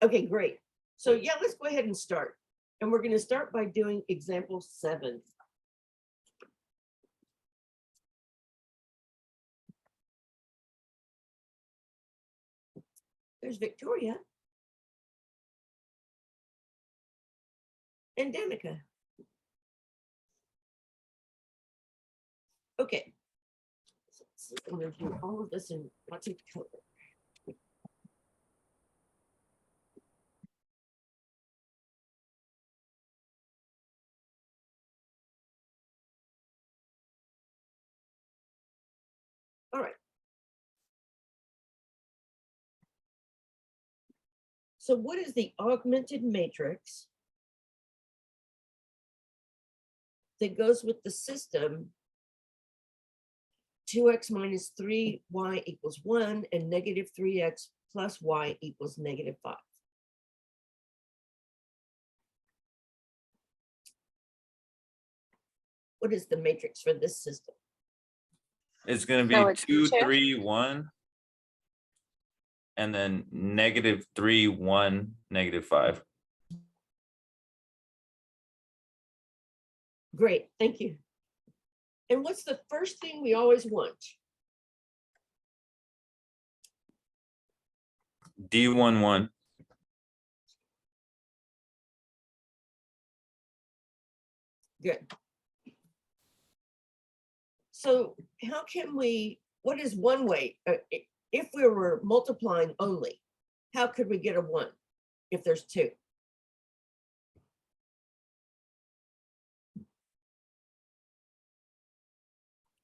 Okay, great. So yeah, let's go ahead and start. And we're going to start by doing example 7. There's Victoria and Danica. Okay. So I'm going to do all of this in lots of color. All right. So what is the augmented matrix that goes with the system 2x minus 3y equals 1 and negative 3x plus y equals negative 5? What is the matrix for this system? It's going to So be it's 2, two. 3, 1. And then negative 3, 1, negative 5. Great, thank you. And what's the first thing we always want? D1, 1. Good. So how can we, what is one way, if we were multiplying only, how could we get a 1 if there's 2?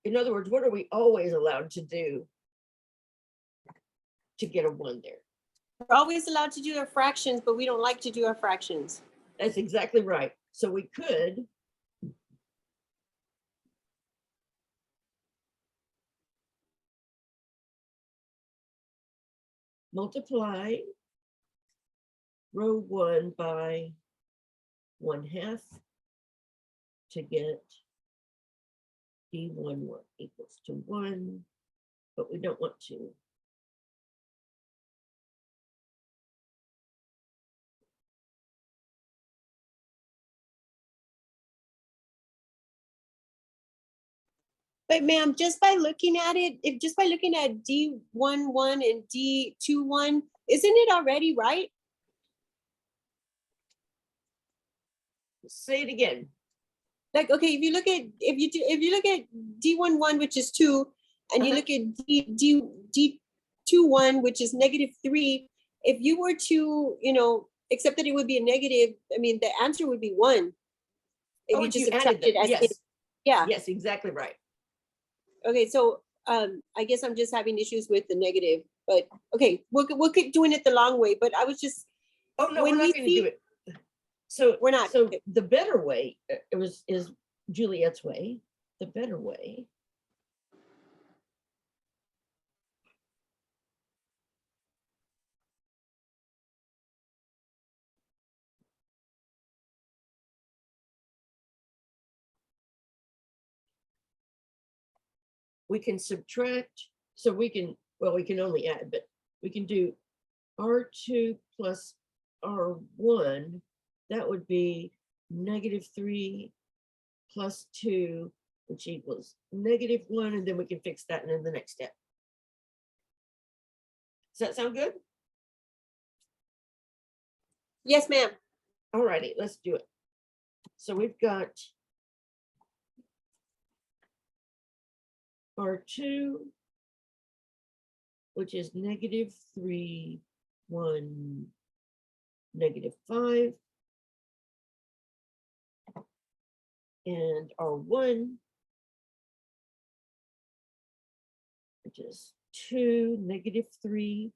In other words, what are we always allowed to do to get a 1 there? We're always allowed to do our fractions, but we don't like to do our fractions. That's exactly right. So we could multiply row 1 by 1/2 to get D11 equals to 1, but we don't want to. But ma'am, just by looking at it, if just by looking at D11 and D21, isn't it already right? Say it again. Like, okay, if you look at D11, which is 2, and you look at D21, which is -3, if you were to, accept that it would be a negative, I mean, the answer would be 1. If Oh, you just you added subtract it them. as Yes. it, yeah. Yes, exactly right. Okay, so I guess I'm just having issues with the negative, but okay, we'll keep doing it the long way. But I was just, Oh no, when we're not we going to do see- it. So We're not. So the better way is Juliet's way. The better way we can subtract. So we can, well, we can only add, but we can do R2 plus R1. That would be -3 plus 2, which equals -1, and then we can fix that in the next step. Does that sound good? Yes, ma'am. All righty, let's do it. So we've got R2, which is -3, 1, -5. And R1, which is 2, -3,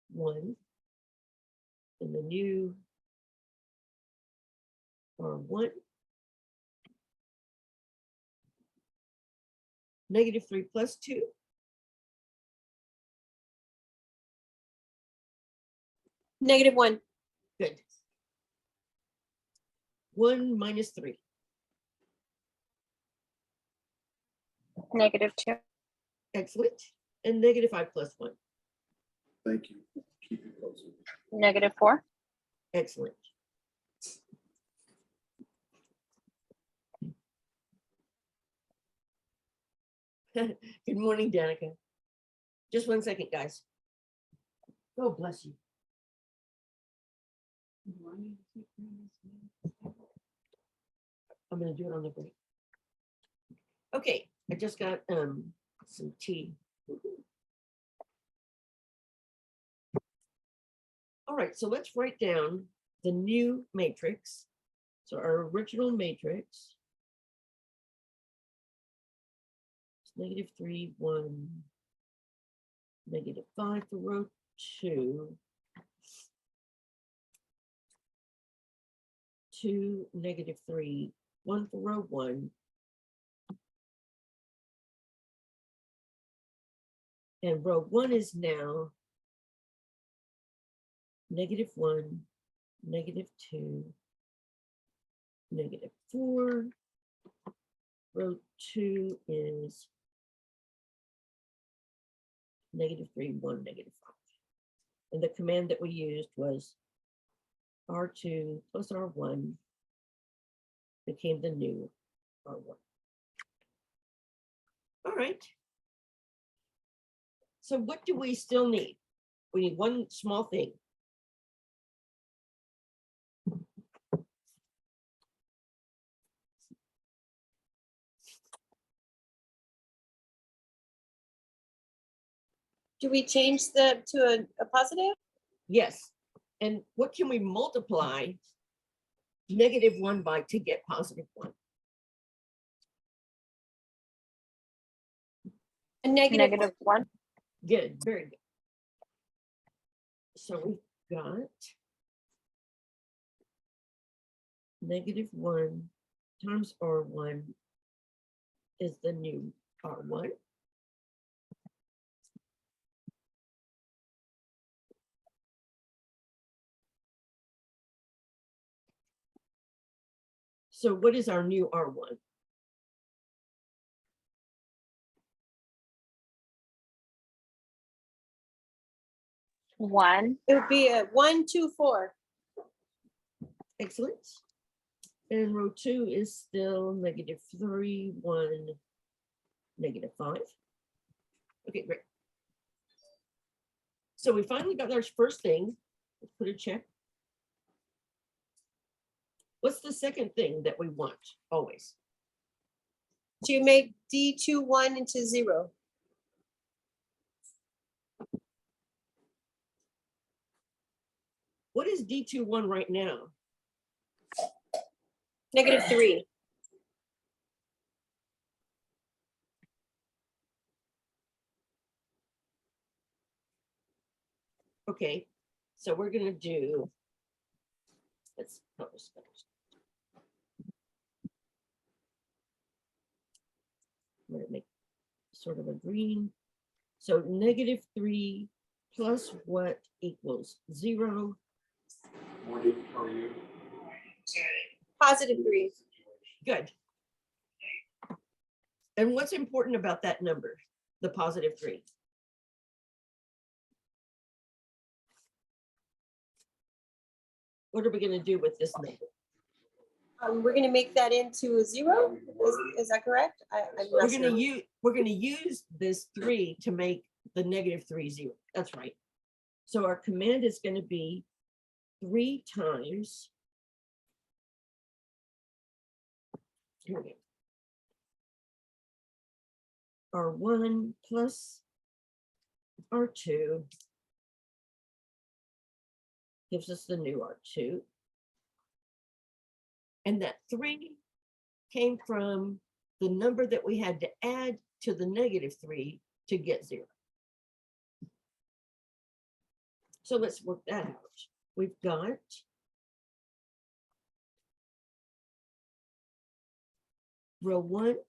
1. And the new R1, -3 plus 2. -1. Good. 1 minus 3. -2. Excellent. And -5 plus 1. Thank you. Keep it closer. -4. Excellent. Good morning, Danica. Just 1 second, guys. Oh, bless you. I'm gonna do it on the break. Okay, I just got some tea. All right, so let's write down the new matrix. So our original matrix is -3, 1, -5 for row 2, 2, -3, 1 for row 1, and row 1 is now -1, -2, -4. Row 2 is -3, 1, -5. And the command that we used was R2 plus R1 became the new R1. All right. So what do we still need? We need one small thing. Do we change the to a positive? Yes. And what can we multiply -1 by to get +1? A negative. -1. Good, very good. So we've got -1 times R1 is the new R1. So what is our new R1? One. It would be a 1, 2, 4. Excellent. And row 2 is still -3, 1, -5. Okay, great. So we finally got our first thing. Let's put a check. What's the second thing that we want always? To make D21 into 0. What is D21 right now? -3. Okay, so we're gonna do, let's publish that. I'm gonna make sort of a green. So -3 plus what equals 0? +3. Good. And what's important about that number, the +3? What are we gonna do with this number? We're gonna make that into a 0. Is that correct? I'm not sure. We're gonna use this 3 to make the -3 0. That's right. So our command is gonna be 3 times. Here we go. R1 plus R2 gives us the new R2. And that 3 came from the number that we had to add to the -3 to get 0. So let's work that out. We've got row 1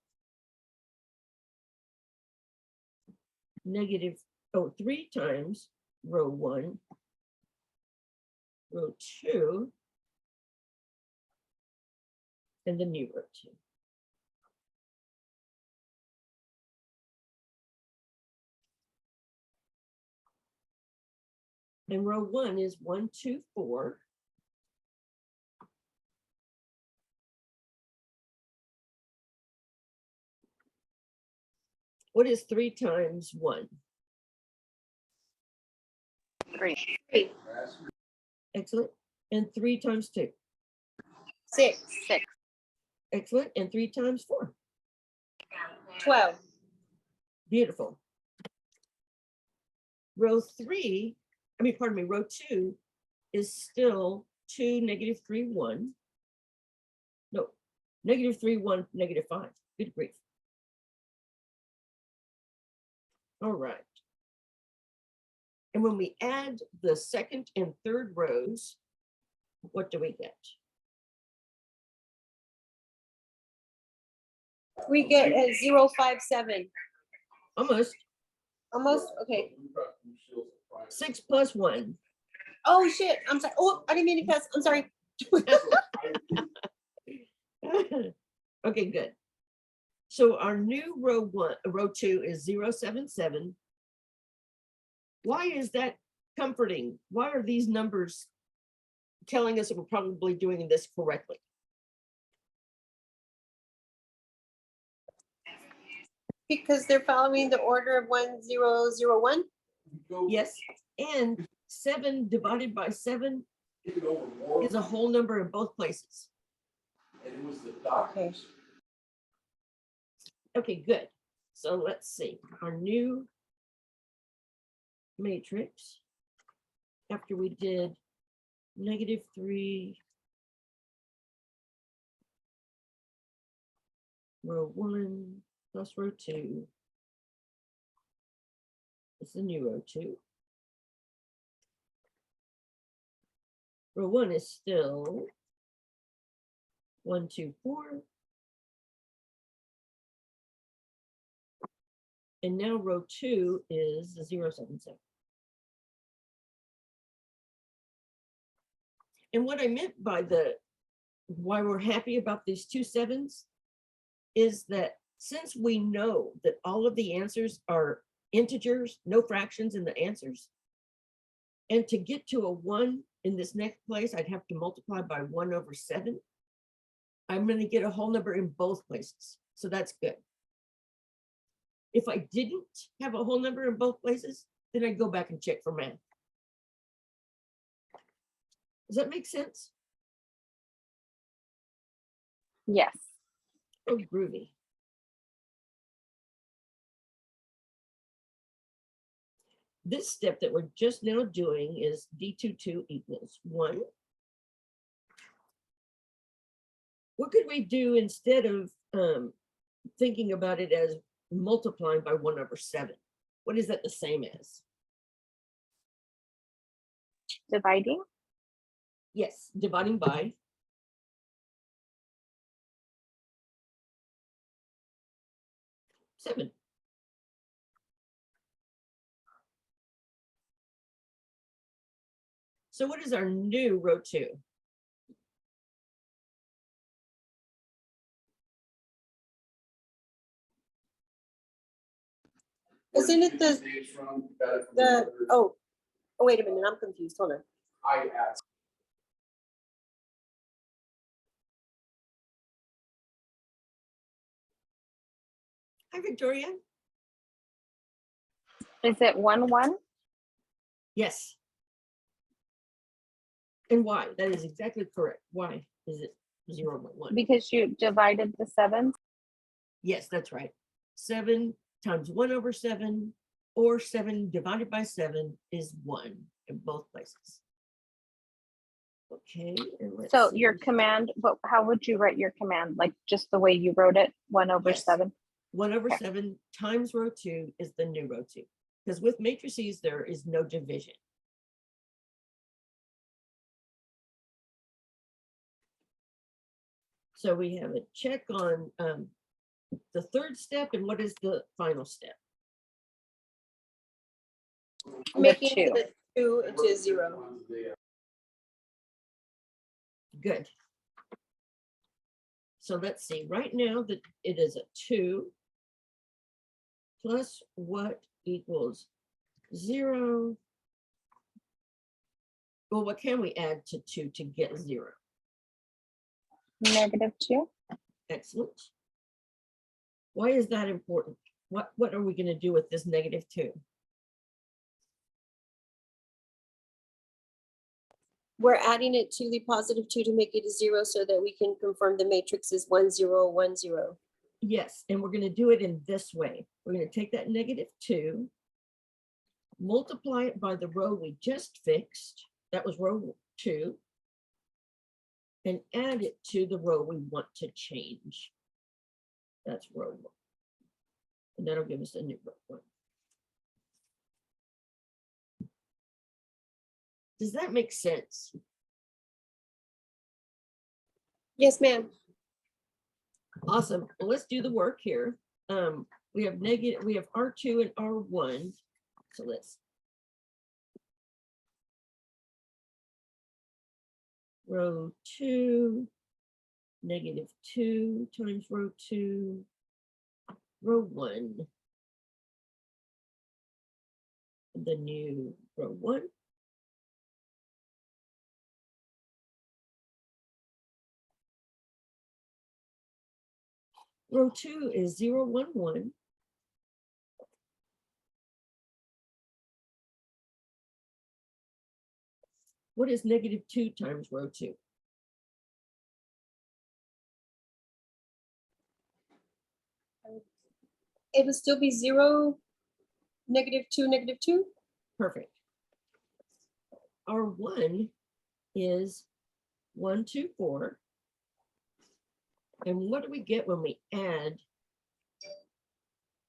3 times row 1, row 2, and the new row 2. And row 1 is 1, 2, 4. What is 3 times 1? 3. Excellent. And 3 times 2. 6, 6. Excellent. And 3 times 4. 12. Beautiful. Row 3, pardon me, row 2 is still 2, negative 3, 1. No, negative 3, 1, negative 5. Good grief. All right. And when we add the second and third rows, what do we get? We get a 0, 5, 7. Almost. Almost, okay. 6 plus 1. Oh, shit, I'm sorry. Oh, I didn't mean to cuss, I'm sorry. Okay, good. So our new row 2 is 0, 7, 7. Why is that comforting? Why are these numbers telling us that we're probably doing this correctly? Because they're following the order of 1, 0, 0, 1. Yes, and 7 divided by 7 is a whole number in both places. Okay. Okay, good. So let's see, our new matrix, after we did negative 3, row 1 plus row 2, it's the new row 2. Row 1 is still 1, 2, 4. And now row 2 is the 0, 7, 7. And what I meant by why we're happy about these 2 7s is that since we know that all of the answers are integers, no fractions in the answers, and to get to a 1 in this next place, I'd have to multiply by 1 over 7. I'm going to get a whole number in both places. So that's good. If I didn't have a whole number in both places, then I'd go back and check for math. Does that make sense? Yes. Oh, groovy. This step that we're just now doing is D22 equals 1. What could we do instead of thinking about it as multiplying by 1 over 7? What is that the same as? Dividing. Yes, dividing by. Seven. So what is our new row 2? Isn't it oh, wait a minute, I'm confused, hold on. Hi, Victoria. Is it 1, 1? Yes. And why? That is exactly correct. Why is it 0, 1, 1? Because you divided the 7s. Yes, that's right. 7 times 1 over 7 or 7 divided by 7 is 1 in both places. Okay. And let's So see. your command, but how would you write your command? Like just the way you wrote it, 1 over Yes. 7? 1 over Okay. 7 times row 2 is the new row 2. Because with matrices, there is no division. So we have a check on the third step, and what is the final step? Making two. the 2 into 0. Good. So let's see, right now that it is a 2 plus what equals 0 Well, what can we add to 2 to get 0? -2. Excellent. Why is that important? What are we going to do with this -2? We're adding it to the +2 to make it a 0 so that we can confirm the matrix is 1, 0, 1, 0. Yes, and we're going to do it in this way. We're going to take that -2, multiply it by the row we just fixed. That was row 2. And add it to the row we want to change. That's row 1. And that'll give us a new row 1. Does that make sense? Yes, ma'am. Awesome. Well, let's do the work here. We have R2 and R1. So let's row 2, -2 times row 2, row 1. The new row 1. Row 2 is 0, 1, 1. What is -2 times row 2? It would still be 0, -2, -2. Perfect. R1 is 1, 2, 4. And what do we get when we add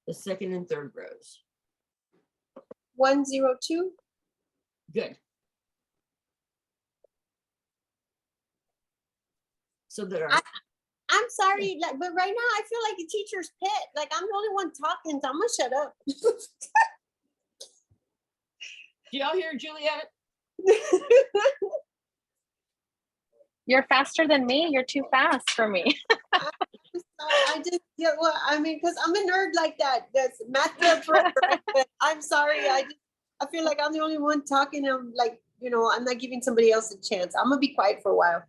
the second and third rows? 1, 0, 2. Good. So that our I'm sorry, like, but right now I feel like a teacher's pet. Like I'm the only one talking, so I'm gonna shut up. do y'all hear Juliet? You're faster than me. You're too fast for me. I just, yeah, well, I mean, because I'm a nerd like that. That's math club forever. But I'm sorry. I feel like I'm the only one talking. I'm like, I'm not giving somebody else a chance. I'm gonna be quiet for a while.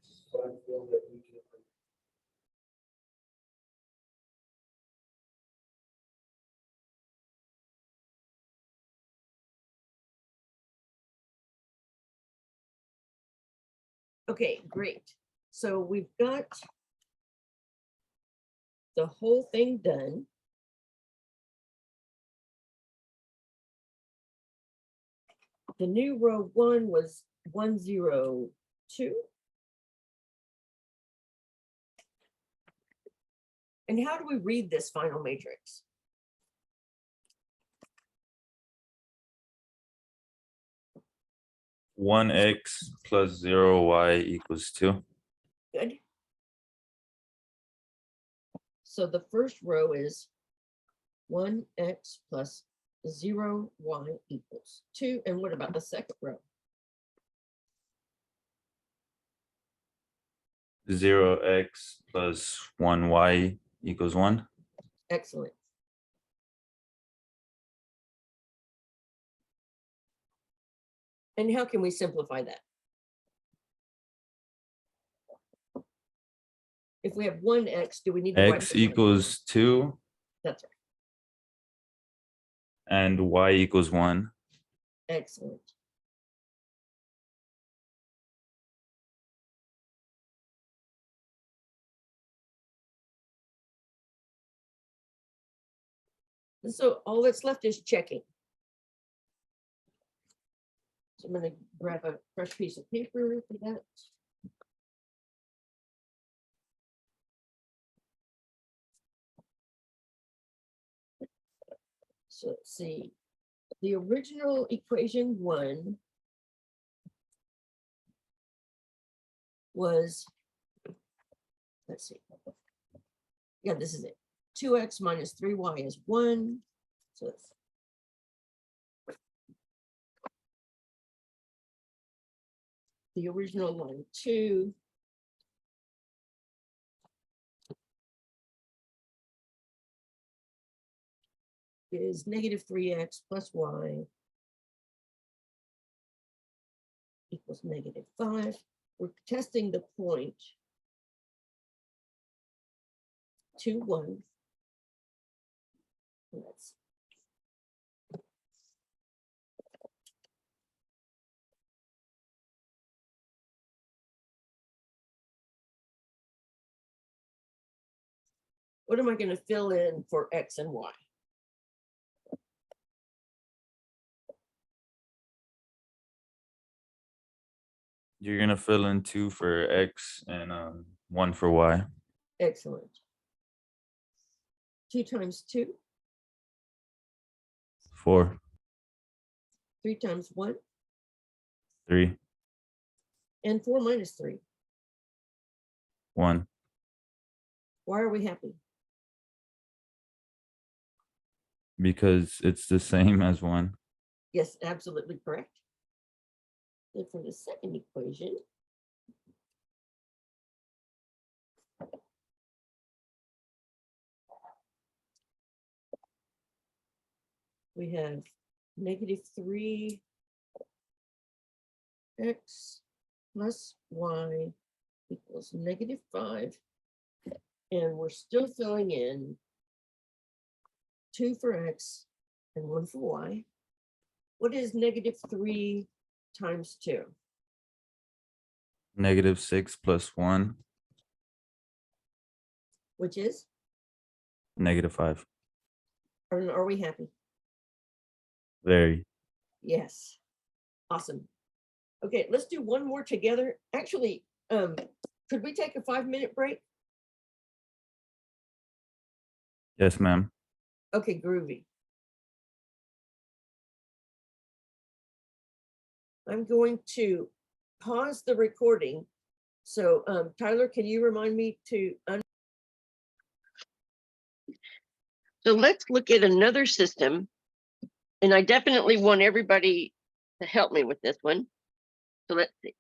Okay, great. So we've got the whole thing done. The new row 1 was 1, 0, 2. And how do we read this final matrix? One X plus 0 Y equals 2. Good. So the first row is 1x plus 0 y equals 2. And what about the second row? 0x plus 1y equals 1. Excellent. And how can we simplify that? If we have 1x, do we need to write X equals 2 That's right. and y equals 1. Excellent. And so all that's left is checking. So I'm going to grab a fresh piece of paper for that. So let's see. The original equation 1 was, let's see. Yeah, this is it. 2x minus 3y is 1. So it's the original line 2 is -3x plus y equals -5. We're testing the point 2, 1. Let's what am I going to fill in for X and Y? You're gonna fill in 2 for X and 1 for Y. Excellent. 2 times 2, 4, 3 times 1, 3, and 4 minus 3. 1. Why are we happy? Because it's the same as 1. Yes, absolutely correct. Then for the second equation, we have -3 x plus y equals -5. And we're still filling in 2 for x and 1 for y. What is -3 times 2? -6 plus 1, Which is, -5. are we happy? Very. Yes. Awesome. Okay, let's do one more together. Actually, could we take a 5-minute break? Yes, ma'am. Okay, groovy. I'm going to pause the recording. So Tyler, can you remind me to so let's look at another system. And I definitely want everybody to help me with this one. So let's see.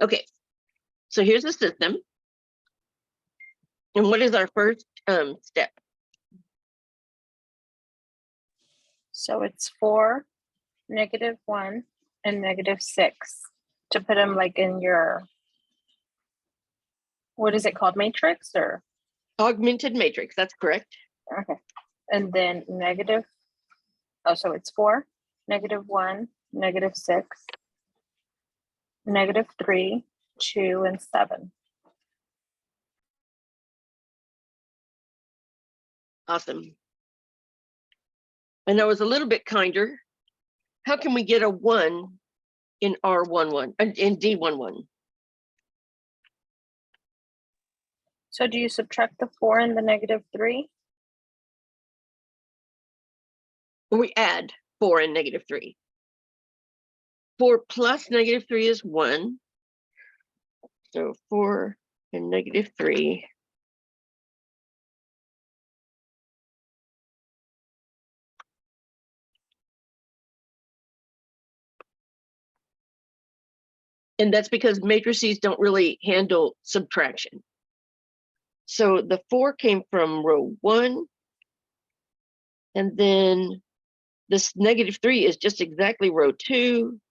Okay, so here's the system. And what is our first step? So it's 4, -1, and -6 to put them like in your, what is it called, matrix or? Augmented matrix, that's correct. Okay. And then negative, oh, so it's 4, -1, -6, -3, 2, and 7. Awesome. And that was a little bit kinder. How can we get a 1 in R11 and in D11? So do you subtract the 4 and the -3? We add 4 and -3. 4 plus -3 is 1. So 4 and -3. And that's because matrices don't really handle subtraction. So the 4 came from row 1. And then this -3 is just exactly row 2.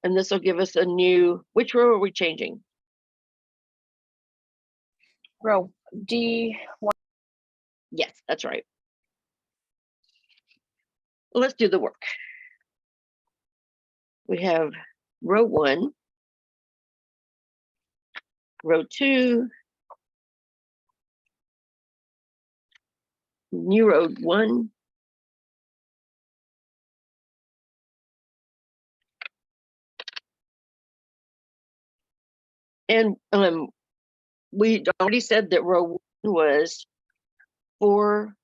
And this will give us a new, which row are we changing? Row D1. Yes, that's right. Let's do the work. We have row 1, row 2, new row 1, and we already said that row 1 was 4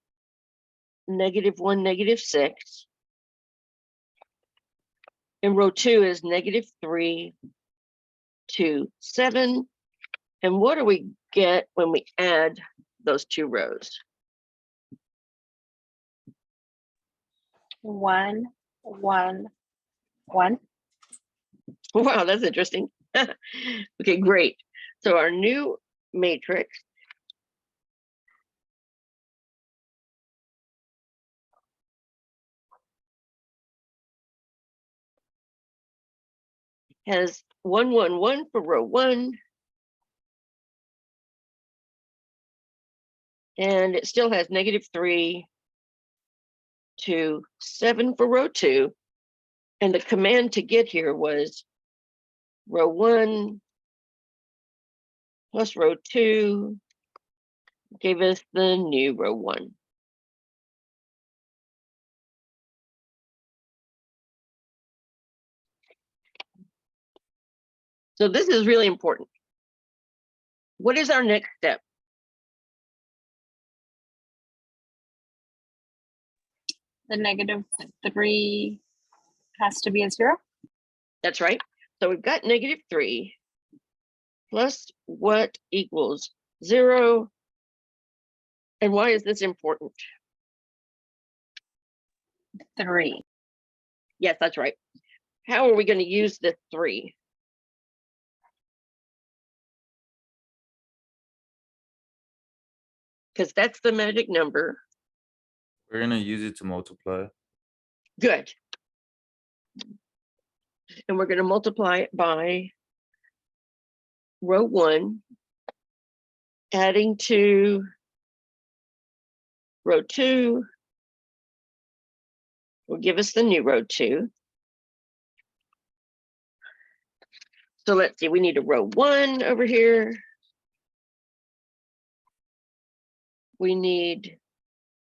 -1, -6. And row 2 is -3, 2, 7. And what do we get when we add those two rows? 1, 1, 1. Wow, that's interesting. Okay, great. So our new matrix has 1, 1, 1 for row 1. And it still has -3, 2, 7 for row 2. And the command to get here was row 1 plus row 2 gave us the new row 1. So this is really important. What is our next step? The -3 has to be a 0. That's right. So we've got -3 plus what equals 0. And why is this important? 3. Yes, that's right. How are we going to use the 3? Because that's the magic number. We're gonna use it to multiply. Good. And we're going to multiply it by row 1, adding to row 2 will give us the new row 2. So let's see, we need a row 1 over here. We need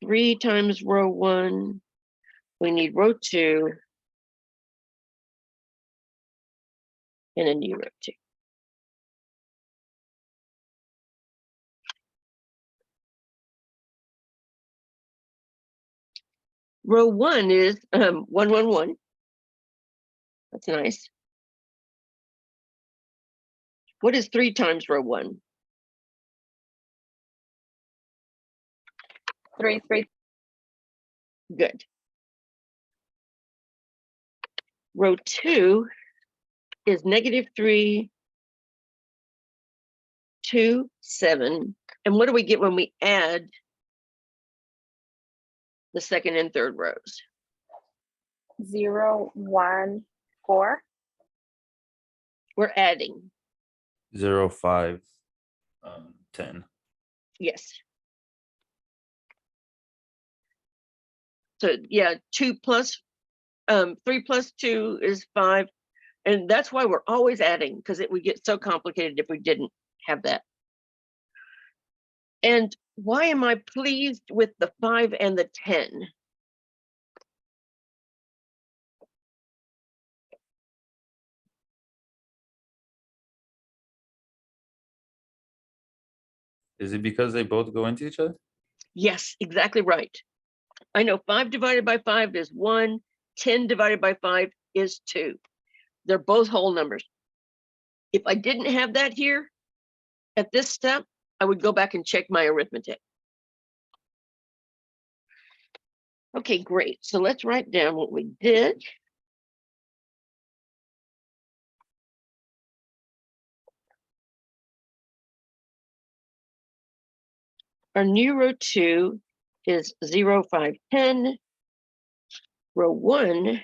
3 times row 1. We need row 2 and a new row 2. Row 1 is 1, 1, 1. That's nice. What is 3 times row 1? 3, 3. Good. Row 2 is -3, 2, 7. And what do we get when we add the second and third rows? 0, 1, 4. We're adding. 0, 5, 10. Yes. So yeah, 2 plus 3 plus 2 is 5. And that's why we're always adding, because it would get so complicated if we didn't have that. And why am I pleased with the 5 and the 10? Is it because they both go into each other? Yes, exactly right. I know 5 divided by 5 is 1, 10 divided by 5 is 2. They're both whole numbers. If I didn't have that here at this step, I would go back and check my arithmetic. Okay, great. So let's write down what we did. Our new row 2 is 0, 5, 10. Row 1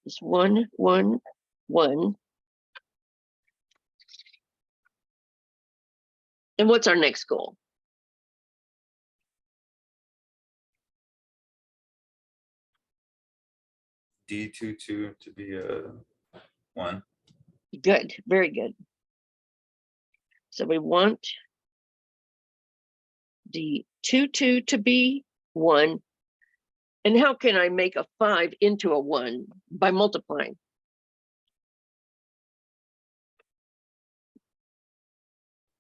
is 1, 1, 1. And what's our next goal? D22 to be a 1. Good, very good. So we want the 2 to be 1. And how can I make a 5 into a 1? By multiplying.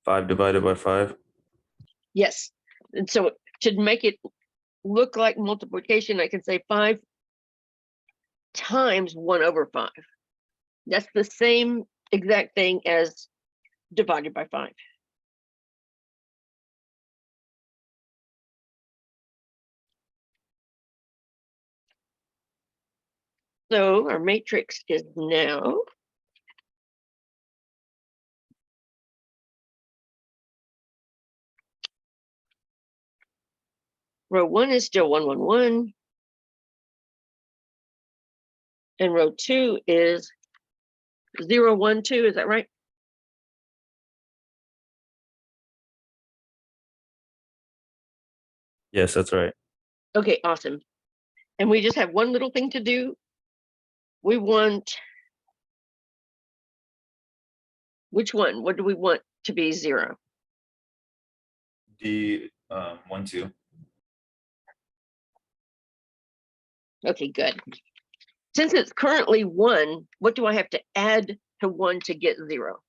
Five divided by 5. Yes. And so to make it look like multiplication, I can say 5 times 1/5. That's the same exact thing as divided by 5. So our matrix is now row 1 is still 1, 1, 1. And row 2 is 0, 1, 2. Is that right? Yes, that's right. Okay, awesome. And we just have one little thing to do. We want, which one? What do we want to be 0? D 1, 2. Okay, good. Since it's currently 1, what do I have to add to 1 to get 0?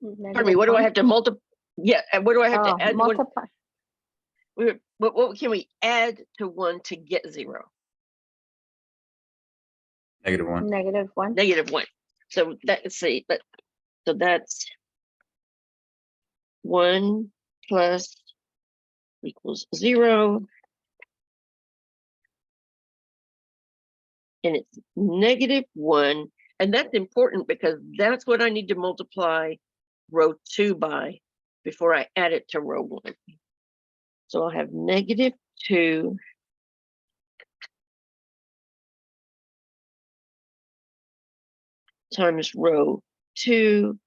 Pardon me, what do I have to multiply? Yeah, what do I have to add? Multiply. What can we add to 1 to get 0? -1. -1. -1. So let's see, so that's 1 plus equals 0. And it's -1. And that's important because that's what I need to multiply row 2 by before I add it to row 1. So I'll have -2 times row 2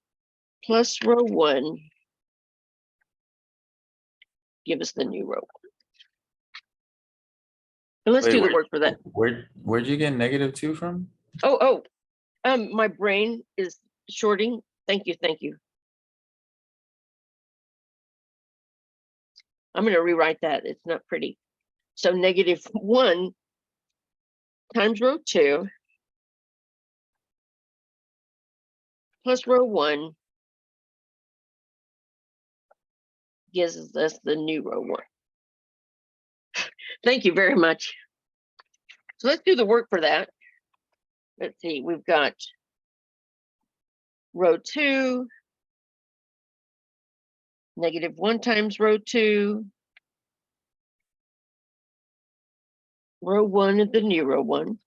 plus row 1 give us the new row 1. And let's Wait, do the work for that. Where'd you get -2 from? My brain is shorting. Thank you. I'm going to rewrite that. It's not pretty. So -1 times row 2 plus row 1 gives us the new row 1. Thank you very much. So let's do the work for that. Let's see, we've got row 2, -1 times row 2, row 1 is the new row 1.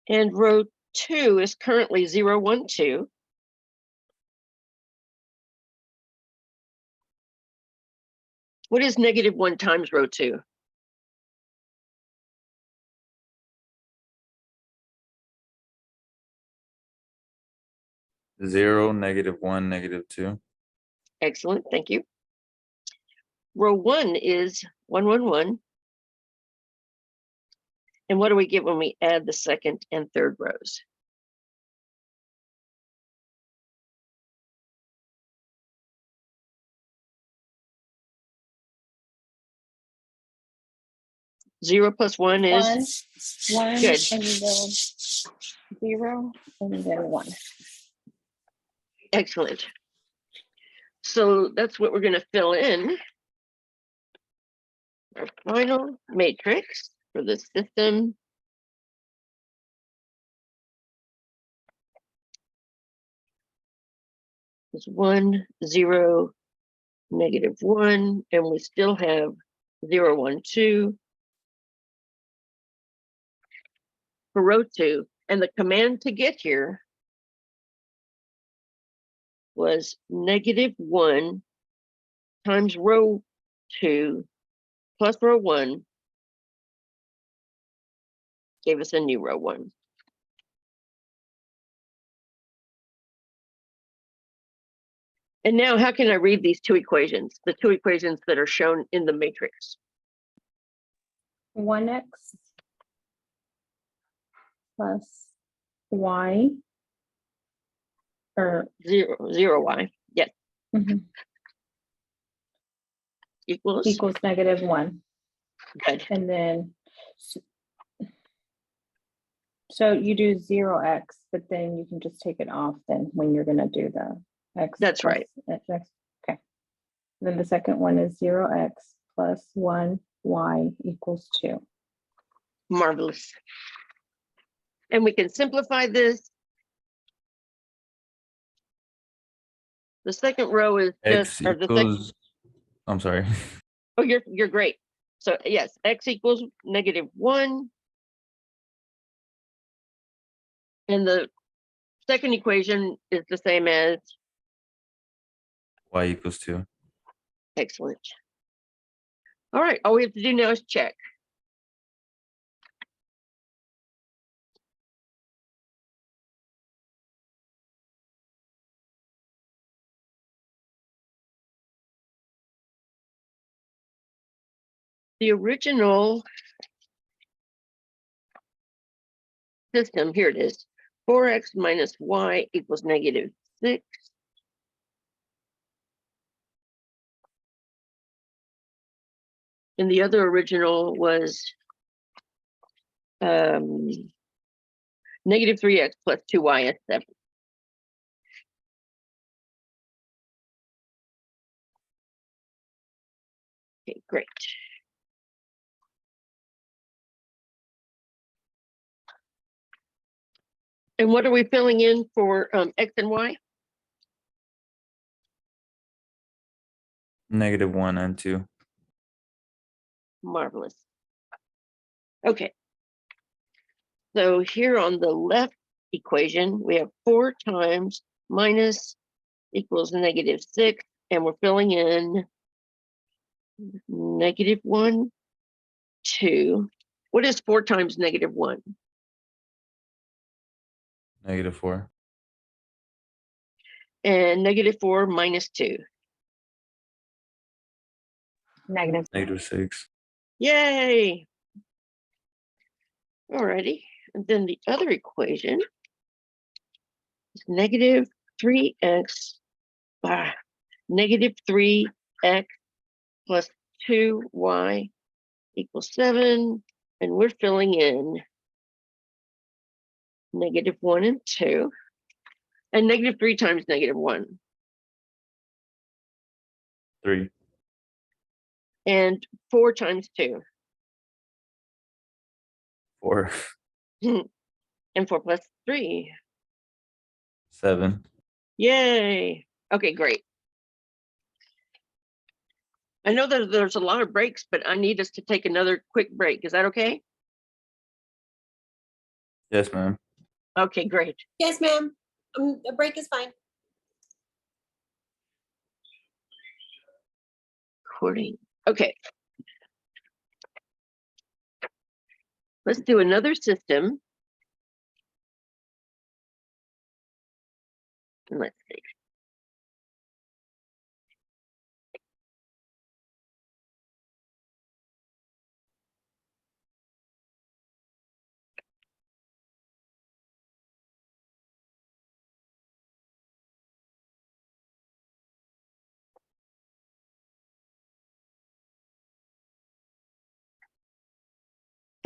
And row 2 is currently 0, 1, 2. What is -1 times row 2? 0, -1, -2. Excellent, thank you. Row 1 is 1, 1, 1. And what do we get when we add the second and third rows? Zero plus 1 is 1, good. and then 0, and then 1. Excellent. So that's what we're going to fill in. Our final matrix for the system is 1, 0, -1, and we still have 0, 1, 2 for row 2. And the command to get here was -1 times row 2 plus row 1 gave us a new row 1. And now how can I read these two equations, the two equations that are shown in the matrix? 1x plus y, or 0y, yes, equals, equals -1. good. And then So you do 0x, but then you can just take it off then when you're gonna do the x. That's plus right. X. Okay. Then the second one is 0x plus 1y equals 2. Marvelous. And we can simplify this. The second row is X just, or the second, equals, I'm sorry. oh, you're great. So yes, x equals -1. And the second equation is the same as, Y equals 2. excellent. All right, all we have to do now is check. The original system, here it is, 4x minus y equals -6. And the other original was -3x plus 2y is 7. Okay, great. And what are we filling in for x and y? -1 and 2. Marvelous. Okay. So here on the left equation, we have 4 times minus equals -6, and we're filling in -1, 2. What is 4 times -1? -4. And -4 minus 2. Negative. -6. Yay! Alrighty, and then the other equation is -3x, -3x plus 2y equals 7, and we're filling in -1 and 2, and -3 times -1, 3. and 4 times 2, 4. and 4 plus 3. 7. Yay! Okay, great. I know that there's a lot of breaks, but I need us to take another quick break. Is that okay? Yes, ma'am. Okay, great. Yes, ma'am. The break is fine. Recording. Okay. Let's do another system. And let's see.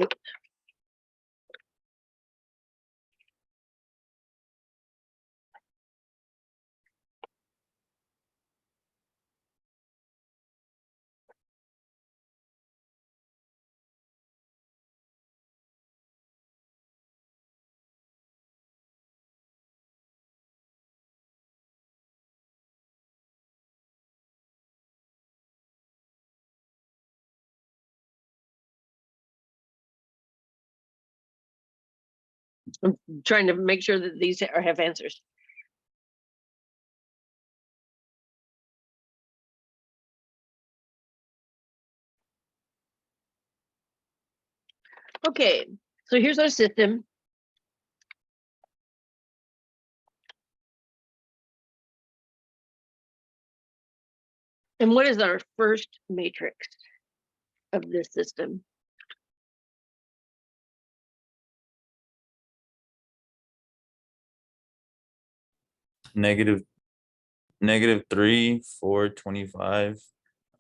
Oops. I'm trying to make sure that these have answers. Okay, so here's our system. And what is our first matrix of this system? -3, 4, 25,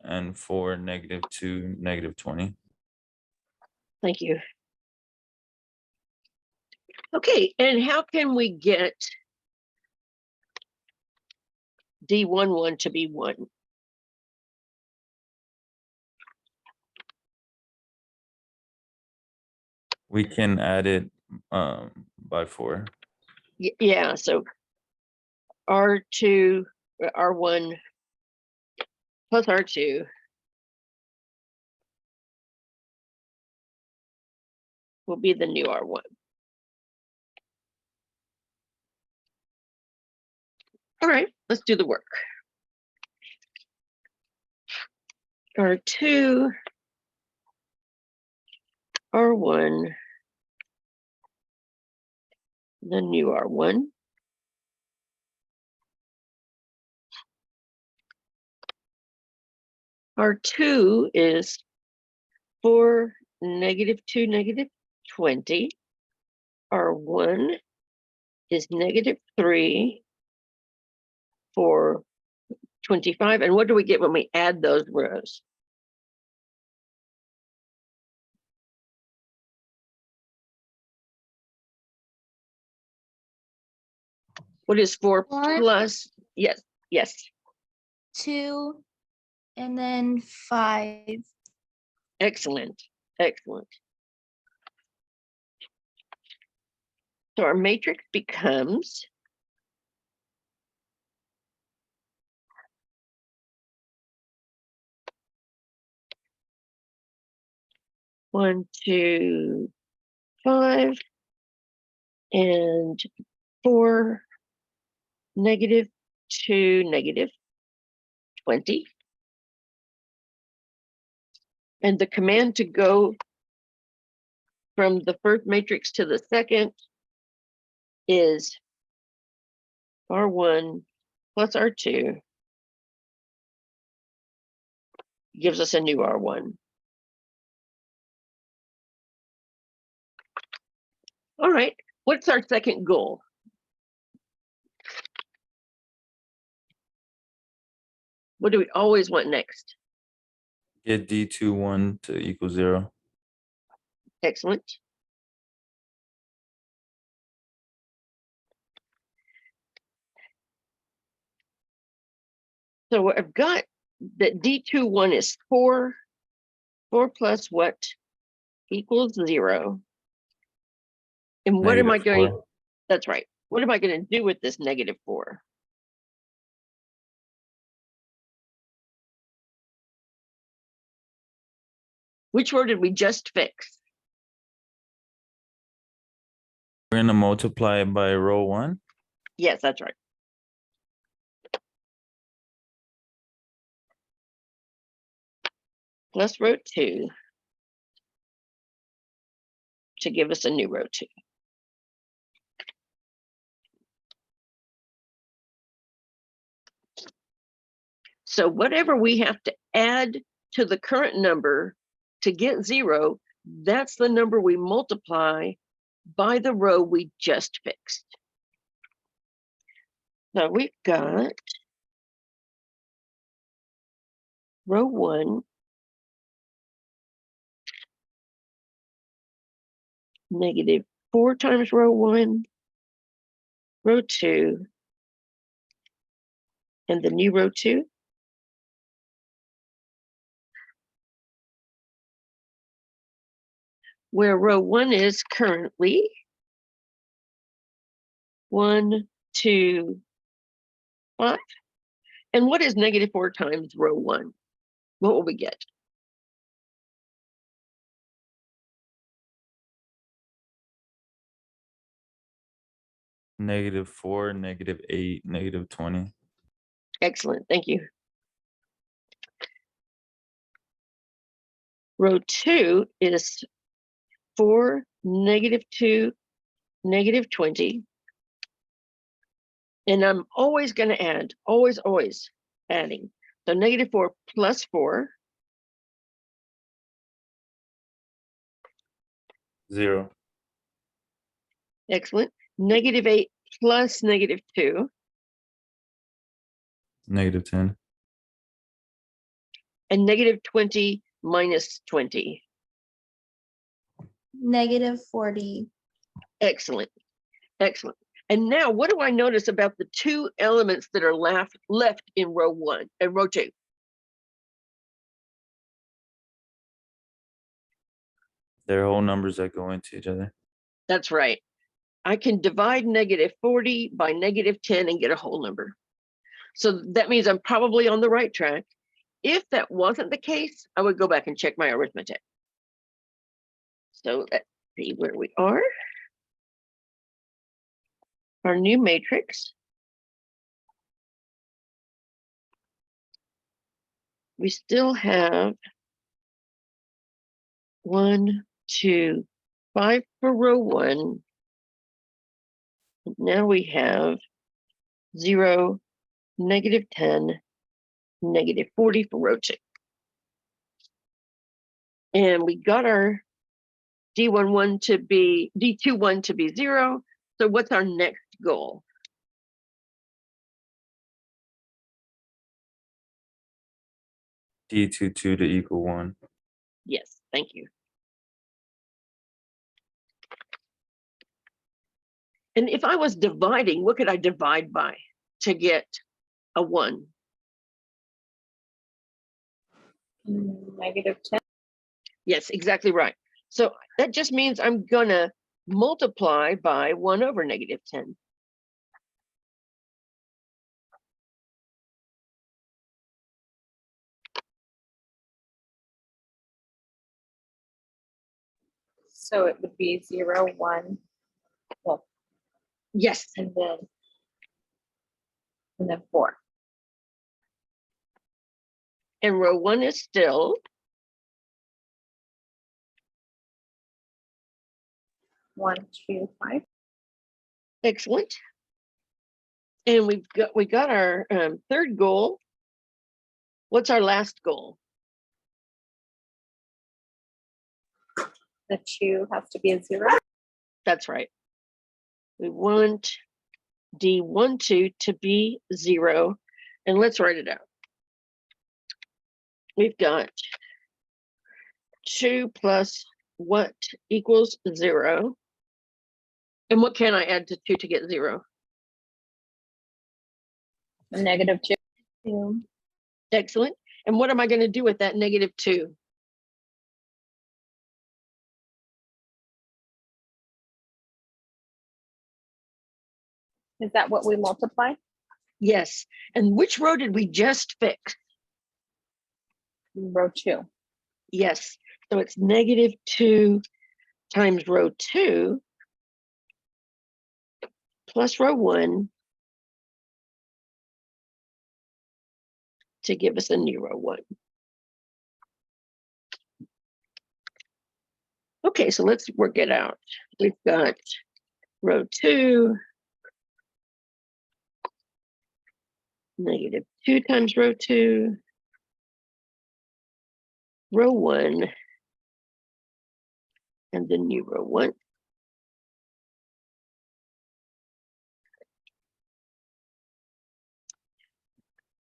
and 4, -2, -20. Thank you. Okay, and how can we get D11 to be 1? We can add it by 4. Yeah, so R2, R1 plus R2 will be the new R1. All right, let's do the work. R2, R1, the new R1. R2 is 4, -2, -20. R1 is -3, 4, 25. And what do we get when we add those rows? What is 4 4. plus? Yes, yes. 2, and then 5. Excellent, excellent. So our matrix becomes one, 2, 5, and 4, -2, -20. And the command to go from the first matrix to the second is R1 plus R2 gives us a new R1. All right, what's our second goal? What do we always want next? Get D21 to equal 0. Excellent. So I've got that D21 is 4. 4 plus what equals 0. And what am I going? -4. That's right. What am I going to do with this -4? Which row did we just fix? We're gonna multiply it by row 1. Yes, that's right. Plus row 2 to give us a new row 2. So whatever we have to add to the current number to get 0, that's the number we multiply by the row we just fixed. So we've got row 1 -4 times row 1, row 2, and the new row 2. Where row 1 is currently 1, 2, 5. And what is -4 times row 1? What will we get? -4, -8, -20. Excellent, thank you. Row 2 is 4, -2, -20. And I'm always going to add, always adding. So -4 plus 4. 0. Excellent. -8 plus -2. -10. And -20 minus 20. -40. Excellent. Excellent. And now what do I notice about the two elements that are left in row one and row two? They're whole numbers that go into each other. That's right. I can divide -40 by -10 and get a whole number. So that means I'm probably on the right track. If that wasn't the case, I would go back and check my arithmetic. So let's see where we are. Our new matrix. We still have 1, 2, 5 for row one. Now we have 0, -10, -40 for row two. And we got our D11 to be, D21 to be 0. So what's our next goal? D22 to equal 1. Yes, thank you. And if I was dividing, what could I divide by to get a 1? -10. Yes, exactly right. So that just means I'm gonna multiply by 1 over -10. So it would be 0, 1, well, Yes, and then 4. and row one is still 1, 2, 5. excellent. And we got our third goal. What's our last goal? The 2 has to be a 0. That's right. We want D12 to be 0. And let's write it out. We've got 2 plus what equals 0. And what can I add to 2 to get 0? -2. Excellent. And what am I going to do with that -2? Is that what we multiply? Yes. And which row did we just fix? Row 2. Yes. So it's -2 times row 2 plus row 1 to give us a new row 1. Okay, so let's work it out. We've got row 2, -2 times row 2, row 1, and the new row 1.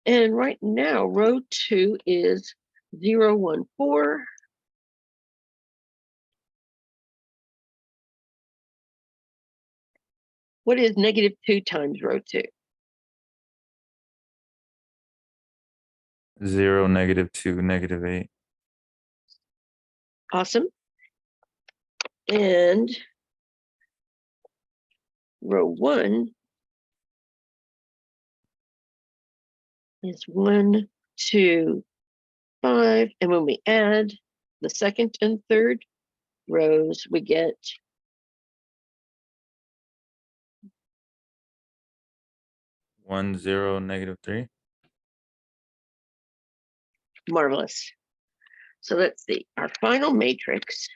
And right now, row 2 is 0, 1, 4. What is -2 times row 2? 0, -2, -8. Awesome. And row 1 is 1, 2, 5. And when we add the second and third rows, we get 1, 0, -3. marvelous. So let's see, our final matrix,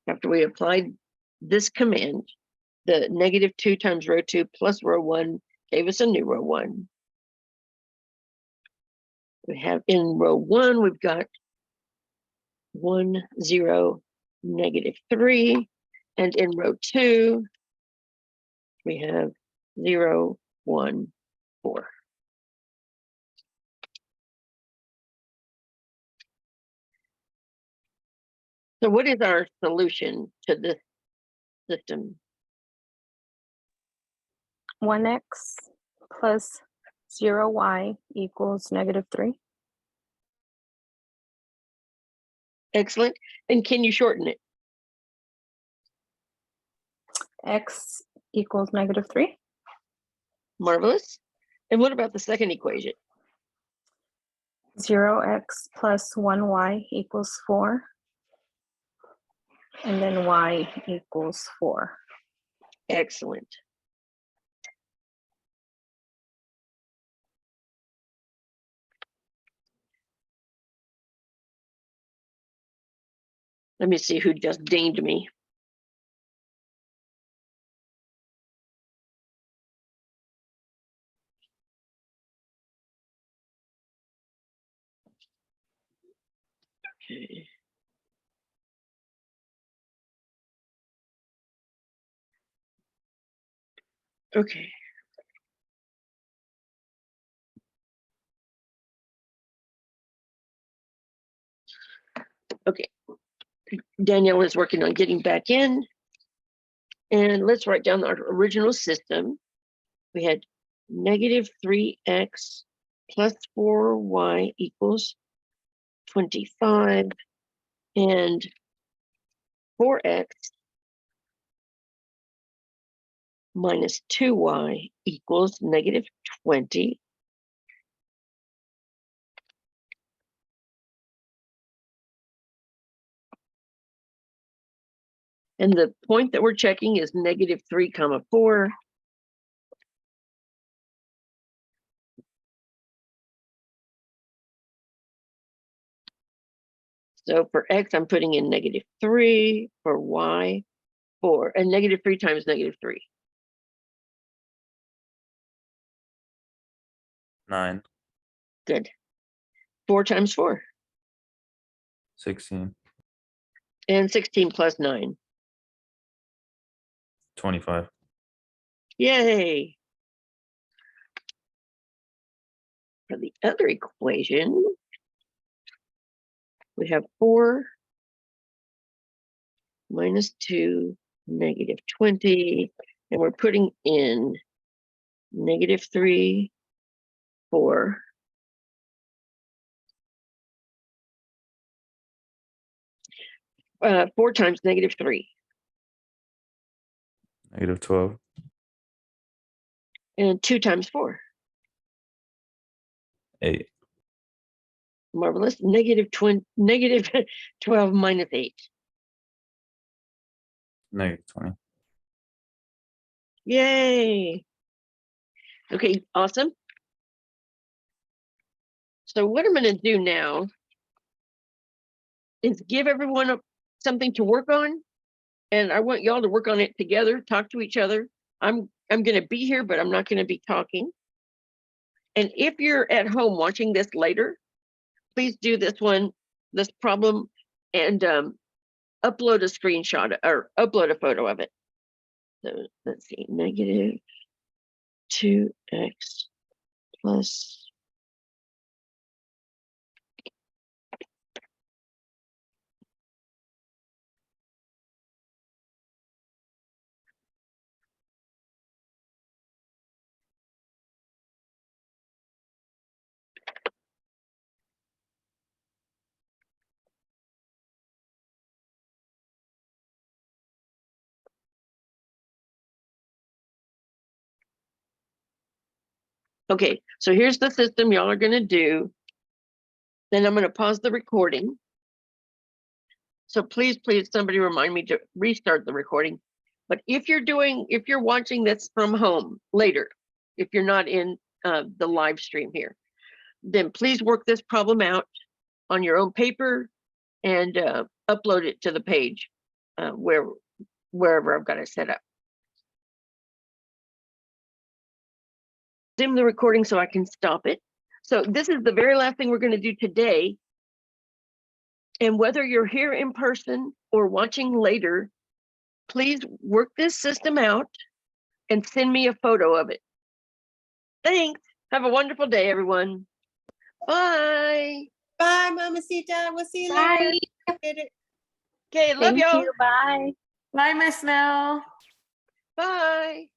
after we applied this command, the -2 times row 2 plus row 1 gave us a new row 1. We have in row 1, we've got 1, 0, -3. And in row 2, we have 0, 1, 4. So what is our solution to this system? 1x plus 0y equals -3. Excellent. And can you shorten it? X equals -3. Marvelous. And what about the second equation? 0x plus 1y equals 4. And then y equals 4. Excellent. Let me see who just dinged me. Okay. Okay. Okay. Danielle is working on getting back in. And let's write down our original system. We had -3x plus 4y equals 25, and 4x minus 2y equals -20. And the point that we're checking is -3, 4. So for x, I'm putting in -3, for y, 4, and -3 times -3. 9, Good. 4 times 4, 16, and 16 plus 9. 25. Yay. For the other equation, we have 4 minus 2, -20, and we're putting in -3, 4. 4 times -3, -12, and 2 times 4. 8, Marvelous. -12 minus 8. -20. Yay. Okay, awesome. So what I'm going to do now is give everyone something to work on. And I want y'all to work on it together, talk to each other. I'm going to be here, but I'm not going to be talking. And if you're at home watching this later, please do this problem, and upload a screenshot or upload a photo of it. So let's see, -2x plus Okay, so here's the system y'all are going to do. Then I'm going to pause the recording. So please, somebody remind me to restart the recording. But if you're watching this from home later, if you're not in the live stream here, then please work this problem out on your own paper and upload it to the page wherever I've got it set up. Dim the recording so I can stop it. So this is the very last thing we're going to do today. And whether you're here in person or watching later, please work this system out and send me a photo of it. Thanks. Have a wonderful day, everyone. Bye. Bye, Mamacita. We'll see you Bye. later. Okay, love Thank y'all. you. Bye. Bye, Miss Mel. Bye.